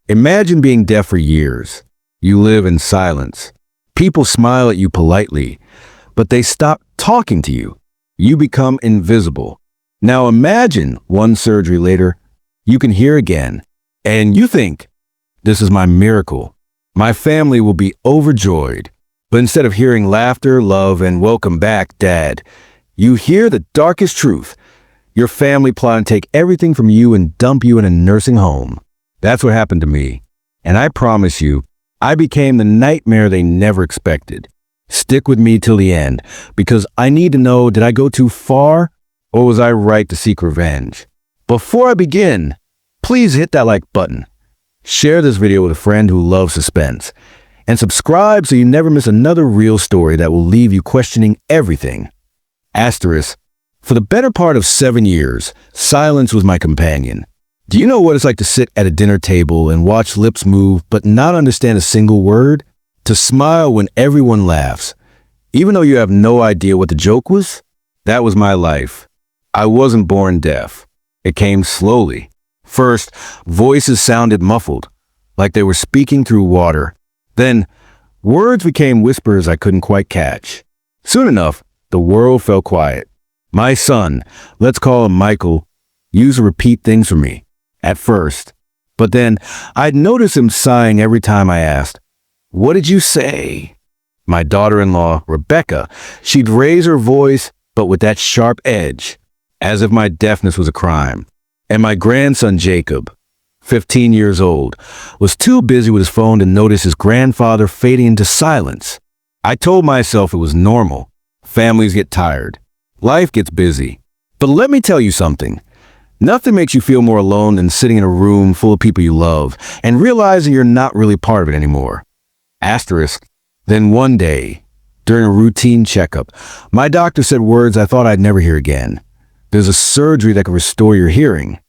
Imagine being deaf for years. You live in silence. People smile at you politely, but they stop talking to you. You become invisible. Now imagine one surgery later, you can hear again, and you think, this is my miracle. My family will be overjoyed. But instead of hearing laughter, love, and welcome back, Dad, you hear the darkest truth. Your family plotting to take everything from you and dump you in a nursing home. That's what happened to me. And I promise you, I became the nightmare they never expected. Stick with me till the end, because I need to know, did I go too far, or was I right to seek revenge? Before I begin, please hit that like button. Share this video with a friend who loves suspense. And subscribe so you never miss another real story that will leave you questioning everything. Asterisk. For the better part of 7 years, silence was my companion. Do you know what it's like to sit at a dinner table and watch lips move but not understand a single word? To smile when everyone laughs, even though you have no idea what the joke was? That was my life. I wasn't born deaf. It came slowly. First, voices sounded muffled, like they were speaking through water. Then, words became whispers I couldn't quite catch. Soon enough, the world fell quiet. My son, let's call him Michael, used to repeat things for me. At first. But then, I'd notice him sighing every time I asked, "What did you say?" My daughter-in-law, Rebecca, she'd raise her voice, but with that sharp edge, as if my deafness was a crime. And my grandson, Jacob, 15 years old, was too busy with his phone to notice his grandfather fading into silence. I told myself it was normal. Families get tired. Life gets busy. But let me tell you something. Nothing makes you feel more alone than sitting in a room full of people you love and realizing you're not really part of it anymore. Asterisk. Then one day, during a routine checkup, my doctor said words I thought I'd never hear again. There's a surgery that can restore your hearing.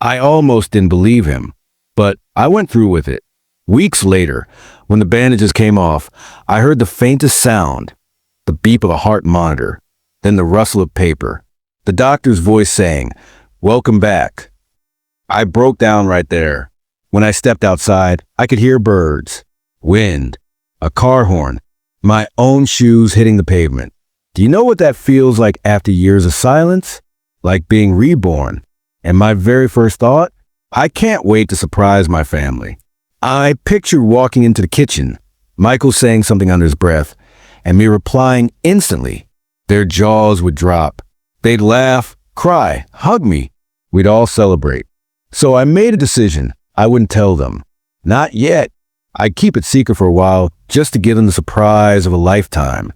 I almost didn't believe him, but I went through with it. Weeks later, when the bandages came off, I heard the faintest sound, the beep of a heart monitor, then the rustle of paper, the doctor's voice saying, "Welcome back." I broke down right there. When I stepped outside, I could hear birds, wind, a car horn, my own shoes hitting the pavement. Do you know what that feels like after years of silence? Like being reborn. And my very first thought? I can't wait to surprise my family. I pictured walking into the kitchen, Michael saying something under his breath, and me replying instantly. Their jaws would drop. They'd laugh, cry, hug me. We'd all celebrate. So I made a decision. I wouldn't tell them. Not yet. I'd keep it secret for a while, just to give them the surprise of a lifetime.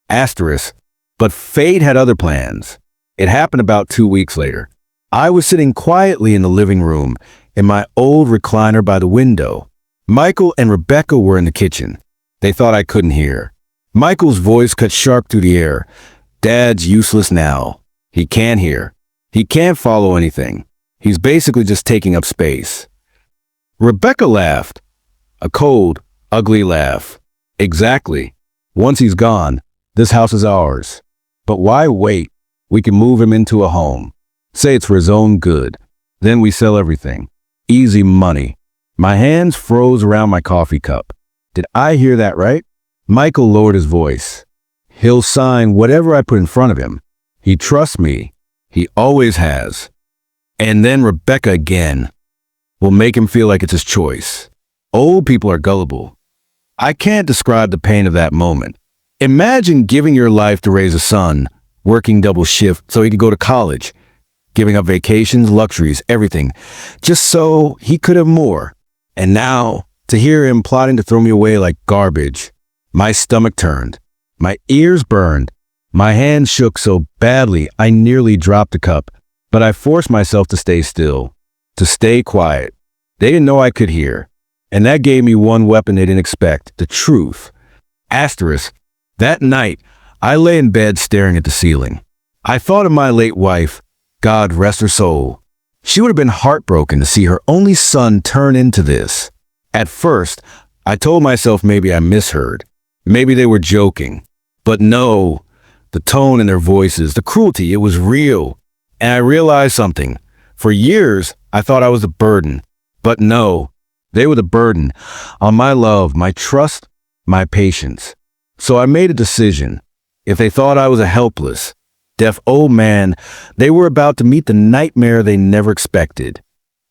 Asterisk. But fate had other plans. It happened about 2 weeks later. I was sitting quietly in the living room, in my old recliner by the window. Michael and Rebecca were in the kitchen. They thought I couldn't hear. Michael's voice cut sharp through the air. "Dad's useless now. He can't hear. He can't follow anything. He's basically just taking up space." Rebecca laughed. A cold, ugly laugh. "Exactly. Once he's gone, this house is ours. But why wait? We can move him into a home. Say it's for his own good. Then we sell everything. Easy money." My hands froze around my coffee cup. Did I hear that right? Michael lowered his voice. "He'll sign whatever I put in front of him. He trusts me. He always has." And then Rebecca again. "We'll make him feel like it's his choice." Old people are gullible. I can't describe the pain of that moment. Imagine giving your life to raise a son, working double shift so he could go to college, giving up vacations, luxuries, everything, just so he could have more. And now, to hear him plotting to throw me away like garbage, my stomach turned, my ears burned, my hands shook so badly I nearly dropped the cup, but I forced myself to stay still, to stay quiet. They didn't know I could hear, and that gave me one weapon they didn't expect, the truth. Asterisk. That night, I lay in bed staring at the ceiling. I thought of my late wife, God rest her soul. She would have been heartbroken to see her only son turn into this. At first, I told myself maybe I misheard. Maybe they were joking. But no, the tone in their voices, the cruelty, it was real. And I realized something. For years, I thought I was a burden. But no, They were the burden on my love, my trust, my patience. So I made a decision. If they thought I was a helpless, deaf old man, they were about to meet the nightmare they never expected.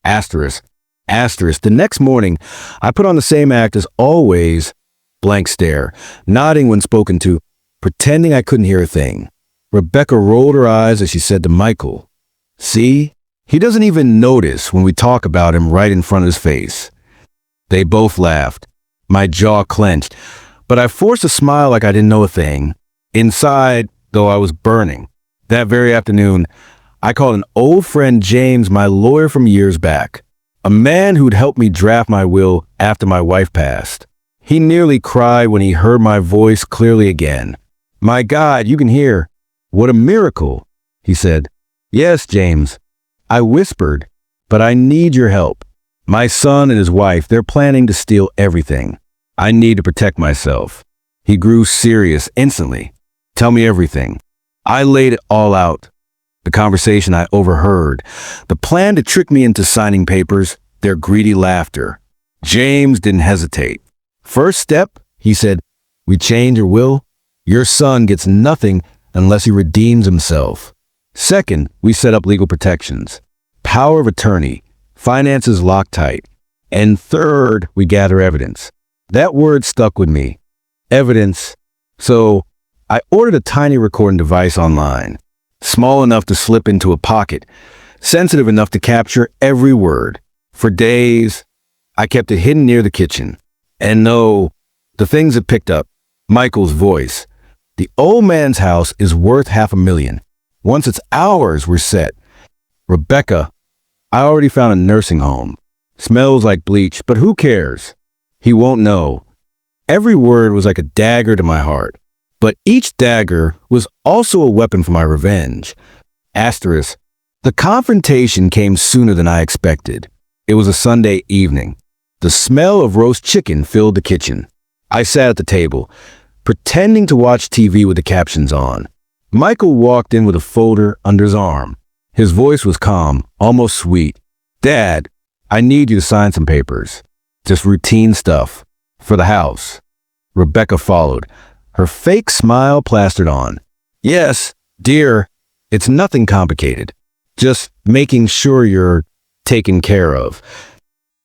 Asterisk. Asterisk. The next morning, I put on the same act as always, blank stare, nodding when spoken to, pretending I couldn't hear a thing. Rebecca rolled her eyes as she said to Michael, "See? He doesn't even notice when we talk about him right in front of his face." They both laughed. My jaw clenched, but I forced a smile like I didn't know a thing. Inside, though, I was burning. That very afternoon, I called an old friend, James, my lawyer from years back, a man who'd helped me draft my will after my wife passed. He nearly cried when he heard my voice clearly again. "My God, you can hear. What a miracle," he said. "Yes, James," I whispered, "but I need your help. My son and his wife, they're planning to steal everything. I need to protect myself." He grew serious instantly. "Tell me everything." I laid it all out. The conversation I overheard, the plan to trick me into signing papers, their greedy laughter. James didn't hesitate. "First step," he said, "we change your will. Your son gets nothing unless he redeems himself. Second, we set up legal protections, power of attorney, finances locked tight. And third, we gather evidence." That word stuck with me. Evidence. So I ordered a tiny recording device online, small enough to slip into a pocket, sensitive enough to capture every word. For days, I kept it hidden near the kitchen. And no, the things it picked up, Michael's voice. The old man's house is worth $500,000. Once its hours were set. Rebecca, I already found a nursing home. Smells like bleach, but who cares? He won't know. Every word was like a dagger to my heart. But each dagger was also a weapon for my revenge. Asterisk. The confrontation came sooner than I expected. It was a Sunday evening. The smell of roast chicken filled the kitchen. I sat at the table, pretending to watch TV with the captions on. Michael walked in with a folder under his arm. His voice was calm, almost sweet. "Dad, I need you to sign some papers. Just routine stuff. For the house." Rebecca followed, her fake smile plastered on. "Yes, dear, it's nothing complicated. Just making sure you're taken care of."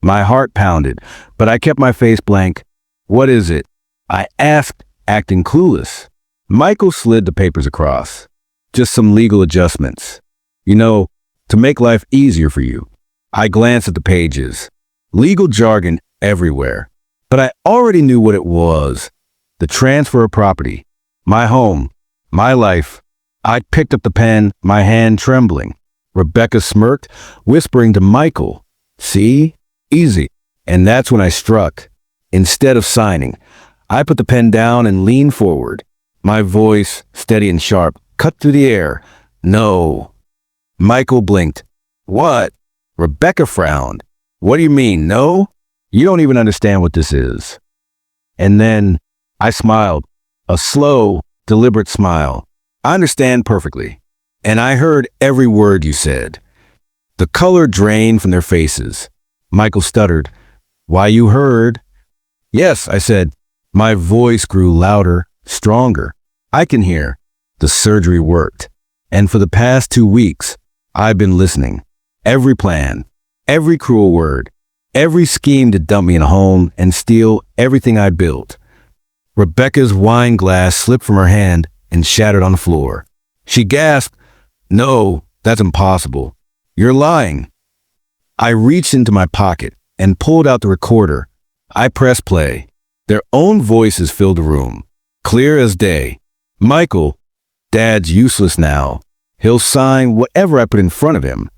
My heart pounded, but I kept my face blank. "What is it?" I asked, acting clueless. Michael slid the papers across. "Just some legal adjustments. You know, to make life easier for you." I glanced at the pages. Legal jargon everywhere. But I already knew what it was. The transfer of property. My home. My life. I picked up the pen, my hand trembling. Rebecca smirked, whispering to Michael, "See? Easy." And that's when I struck. Instead of signing, I put the pen down and leaned forward. My voice, steady and sharp, cut through the air. "No." Michael blinked. "What?" Rebecca frowned. "What do you mean, no? You don't even understand what this is." And then I smiled, a slow, deliberate smile. "I understand perfectly. And I heard every word you said." The color drained from their faces. Michael stuttered. "Why, you heard?" "Yes," I said. My voice grew louder, stronger. "I can hear. The surgery worked. And for the past 2 weeks, I've been listening. Every plan, every cruel word, every scheme to dump me in a home and steal everything I built." Rebecca's wine glass slipped from her hand and shattered on the floor. She gasped, "No, that's impossible. You're lying." I reached into my pocket and pulled out the recorder. I pressed play. Their own voices filled the room, clear as day. "Michael, Dad's useless now. He'll sign whatever I put in front of him.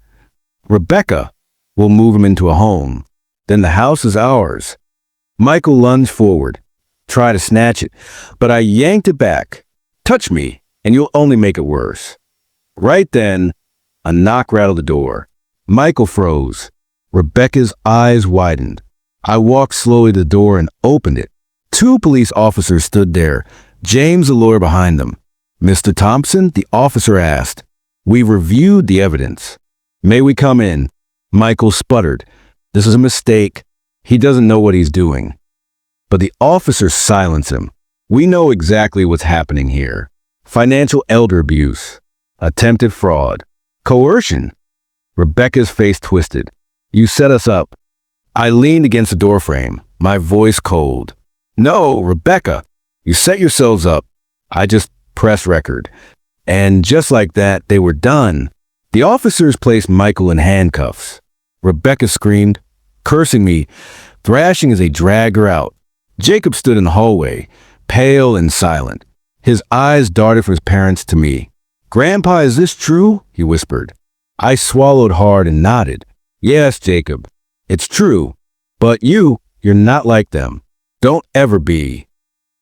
Rebecca, we'll move him into a home. Then the house is ours." Michael lunged forward, tried to snatch it, but I yanked it back. "Touch me, and you'll only make it worse." Right then, a knock rattled the door. Michael froze. Rebecca's eyes widened. I walked slowly to the door and opened it. 2 police officers stood there, James the lawyer behind them. "Mr. Thompson?" the officer asked. "We've reviewed the evidence. May we come in?" Michael sputtered. "This is a mistake. He doesn't know what he's doing. But the officers silence him. We know exactly what's happening here. Financial elder abuse, attempted fraud, coercion. Rebecca's face twisted. You set us up. I leaned against the doorframe, my voice cold. No, Rebecca, you set yourselves up. I just pressed record. And just like that, they were done. The officers placed Michael in handcuffs. Rebecca screamed, cursing me, thrashing as they dragged her out. Jacob stood in the hallway, pale and silent. His eyes darted from his parents to me. Grandpa, is this true? He whispered. I swallowed hard and nodded. Yes, Jacob, it's true. But you're not like them. Don't ever be.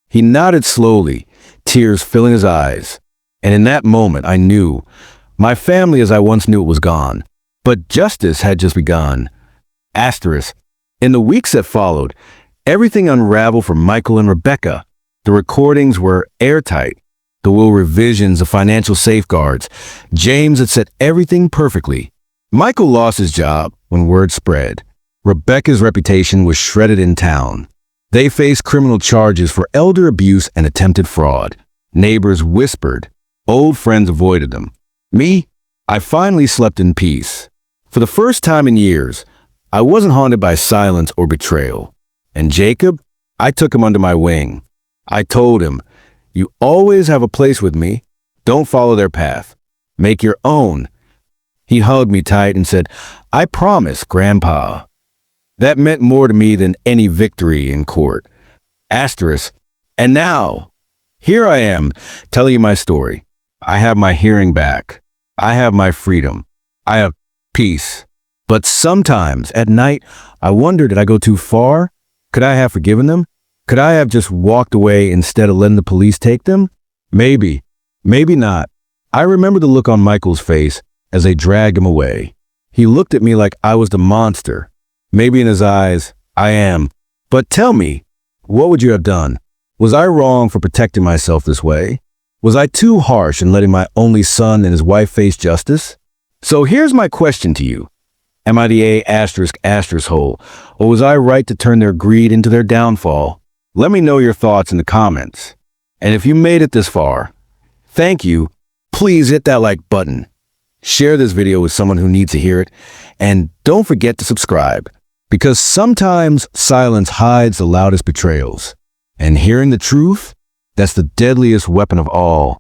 He nodded slowly, tears filling his eyes. And in that moment, I knew my family as I once knew it was gone. But justice had just begun. Asterisk. In the weeks that followed, everything unraveled for Michael and Rebecca. The recordings were airtight. The will revisions, the financial safeguards. James had set everything perfectly. Michael lost his job when word spread. Rebecca's reputation was shredded in town. They faced criminal charges for elder abuse and attempted fraud. Neighbors whispered. Old friends avoided them. Me, I finally slept in peace. For the first time in years, I wasn't haunted by silence or betrayal. And Jacob, I took him under my wing. I told him, you always have a place with me. Don't follow their path. Make your own. He hugged me tight and said, I promise, Grandpa. That meant more to me than any victory in court. Asterisk. And now, here I am, telling you my story. I have my hearing back. I have my freedom. I have peace. But sometimes, at night, I wonder, did I go too far? Could I have forgiven them? Could I have just walked away instead of letting the police take them? Maybe. Maybe not. I remember the look on Michael's face as they dragged him away. He looked at me like I was the monster. Maybe in his eyes, I am. But tell me, what would you have done? Was I wrong for protecting myself this way? Was I too harsh in letting my only son and his wife face justice? So here's my question to you. Am I the A*** hole, or was I right to turn their greed into their downfall? Let me know your thoughts in the comments. And if you made it this far, thank you. Please hit that like button. Share this video with someone who needs to hear it. And don't forget to subscribe, because sometimes silence hides the loudest betrayals. And hearing the truth, that's the deadliest weapon of all.